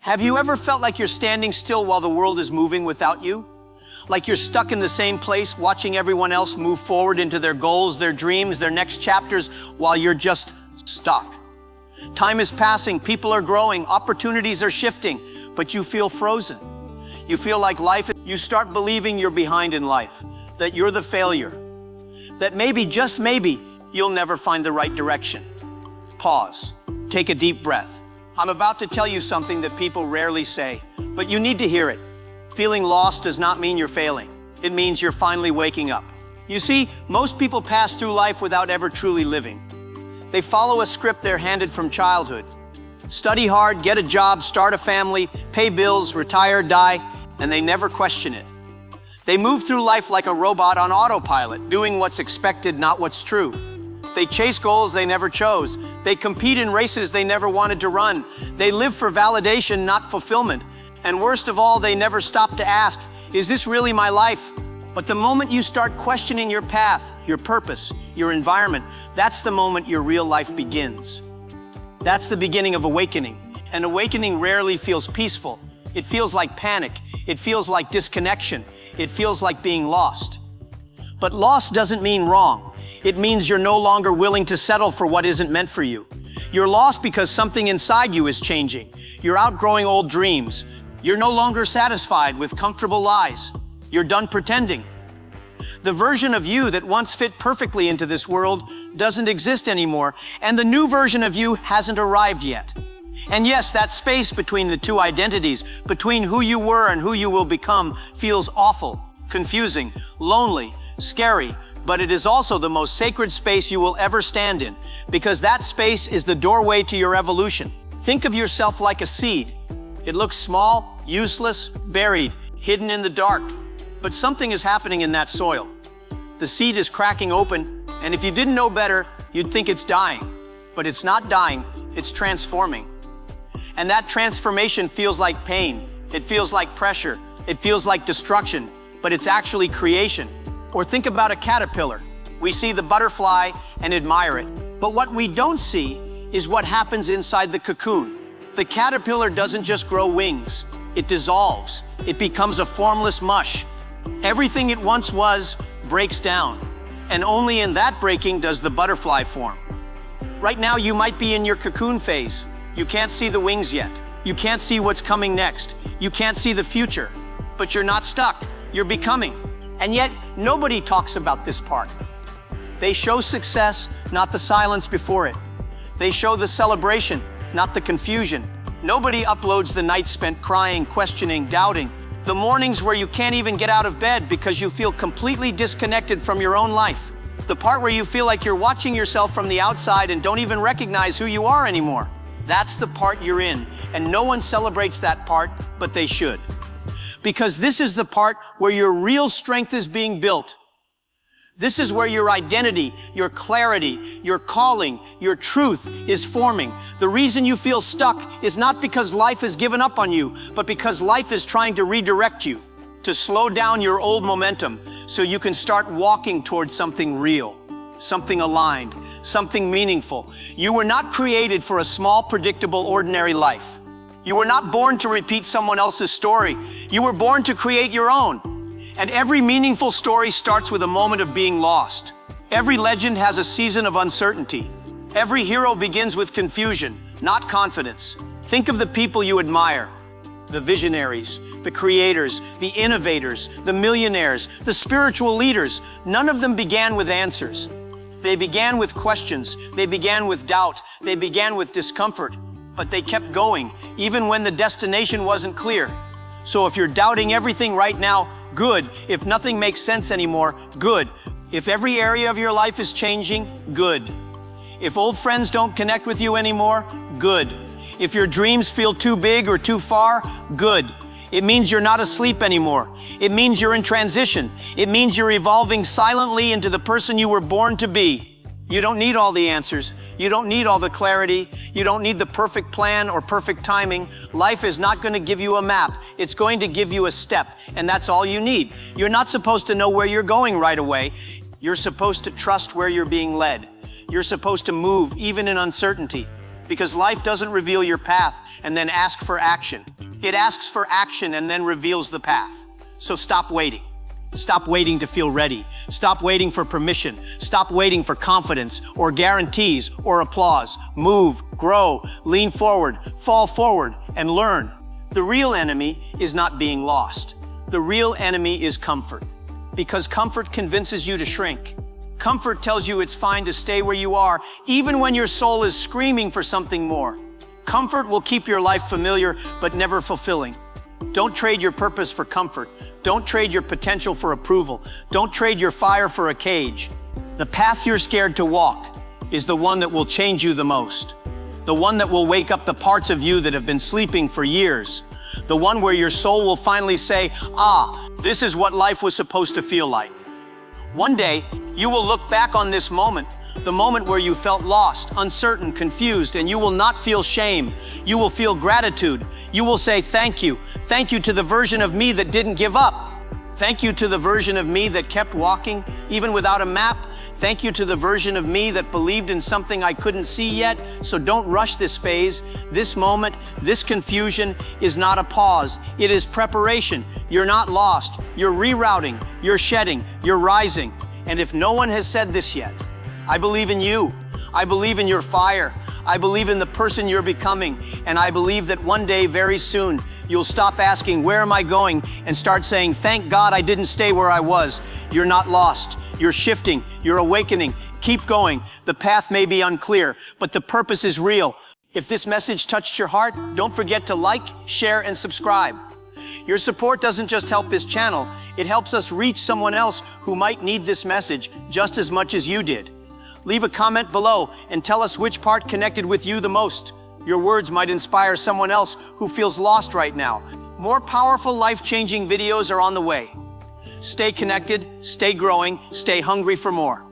Have you ever felt like you're standing still while the world is moving without you? Like you're stuck in the same place, watching everyone else move forward into their goals, their dreams, their next chapters, while you're just stuck. Time is passing, people are growing, opportunities are shifting, but you feel frozen. You feel like you start believing you're behind in life, that you're the failure, that maybe, just maybe, you'll never find the right direction. Pause. Take a deep breath. I'm about to tell you something that people rarely say, but you need to hear it. Feeling lost does not mean you're failing. It means you're finally waking up. You see, most people pass through life without ever truly living. They follow a script they're handed from childhood. Study hard, get a job, start a family, pay bills, retire, die, and they never question it. They move through life like a robot on autopilot, doing what's expected, not what's true. They chase goals they never chose. They compete in races they never wanted to run. They live for validation, not fulfillment. And worst of all, they never stop to ask, is this really my life? But the moment you start questioning your path, your purpose, your environment, that's the moment your real life begins. That's the beginning of awakening. And awakening rarely feels peaceful. It feels like panic. It feels like disconnection. It feels like being lost. But lost doesn't mean wrong. It means you're no longer willing to settle for what isn't meant for you. You're lost because something inside you is changing. You're outgrowing old dreams. You're no longer satisfied with comfortable lies. You're done pretending. The version of you that once fit perfectly into this world doesn't exist anymore, and the new version of you hasn't arrived yet. And yes, that space between the two identities, between who you were and who you will become, feels awful, confusing, lonely, scary, but it is also the most sacred space you will ever stand in, because that space is the doorway to your evolution. Think of yourself like a seed. It looks small, useless, buried, hidden in the dark, but something is happening in that soil. The seed is cracking open, and if you didn't know better, you'd think it's dying. But it's not dying, it's transforming. And that transformation feels like pain. It feels like pressure. It feels like destruction, but it's actually creation. Or think about a caterpillar. We see the butterfly and admire it. But what we don't see is what happens inside the cocoon. The caterpillar doesn't just grow wings. It dissolves. It becomes a formless mush. Everything it once was breaks down. And only in that breaking does the butterfly form. Right now, you might be in your cocoon phase. You can't see the wings yet. You can't see what's coming next. You can't see the future. But you're not stuck. You're becoming. And yet, nobody talks about this part. They show success, not the silence before it. They show the celebration, not the confusion. Nobody uploads the nights spent crying, questioning, doubting. The mornings where you can't even get out of bed because you feel completely disconnected from your own life. The part where you feel like you're watching yourself from the outside and don't even recognize who you are anymore. That's the part you're in, and no one celebrates that part, but they should. Because this is the part where your real strength is being built. This is where your identity, your clarity, your calling, your truth is forming. The reason you feel stuck is not because life has given up on you, but because life is trying to redirect you, to slow down your old momentum so you can start walking towards something real, something aligned, something meaningful. You were not created for a small, predictable, ordinary life. You were not born to repeat someone else's story. You were born to create your own. And every meaningful story starts with a moment of being lost. Every legend has a season of uncertainty. Every hero begins with confusion, not confidence. Think of the people you admire. The visionaries, the creators, the innovators, the millionaires, the spiritual leaders. None of them began with answers. They began with questions. They began with doubt. They began with discomfort. But they kept going, even when the destination wasn't clear. So if you're doubting everything right now, good. If nothing makes sense anymore, good. If every area of your life is changing, good. If old friends don't connect with you anymore, good. If your dreams feel too big or too far, good. It means you're not asleep anymore. It means you're in transition. It means you're evolving silently into the person you were born to be. You don't need all the answers. You don't need all the clarity. You don't need the perfect plan or perfect timing. Life is not going to give you a map. It's going to give you a step, and that's all you need. You're not supposed to know where you're going right away. You're supposed to trust where you're being led. You're supposed to move even in uncertainty, because life doesn't reveal your path and then ask for action. It asks for action and then reveals the path. So stop waiting. Stop waiting to feel ready. Stop waiting for permission. Stop waiting for confidence or guarantees or applause. Move, grow, lean forward, fall forward, and learn. The real enemy is not being lost. The real enemy is comfort. Because comfort convinces you to shrink. Comfort tells you it's fine to stay where you are, even when your soul is screaming for something more. Comfort will keep your life familiar, but never fulfilling. Don't trade your purpose for comfort. Don't trade your potential for approval. Don't trade your fire for a cage. The path you're scared to walk is the one that will change you the most. The one that will wake up the parts of you that have been sleeping for years. The one where your soul will finally say, this is what life was supposed to feel like. One day, you will look back on this moment, the moment where you felt lost, uncertain, confused, and you will not feel shame. You will feel gratitude. You will say, thank you. Thank you to the version of me that didn't give up. Thank you to the version of me that kept walking, even without a map. Thank you to the version of me that believed in something I couldn't see yet. So don't rush this phase. This moment, this confusion is not a pause. It is preparation. You're not lost. You're rerouting. You're shedding. You're rising. And if no one has said this yet, I believe in you. I believe in your fire. I believe in the person you're becoming. And I believe that one day, very soon, you'll stop asking, where am I going? And start saying, thank God I didn't stay where I was. You're not lost. You're shifting. You're awakening. Keep going. The path may be unclear, but the purpose is real. If this message touched your heart, don't forget to like, share, and subscribe. Your support doesn't just help this channel. It helps us reach someone else who might need this message just as much as you did. Leave a comment below and tell us which part connected with you the most. Your words might inspire someone else who feels lost right now. More powerful, life-changing videos are on the way. Stay connected, stay growing, stay hungry for more.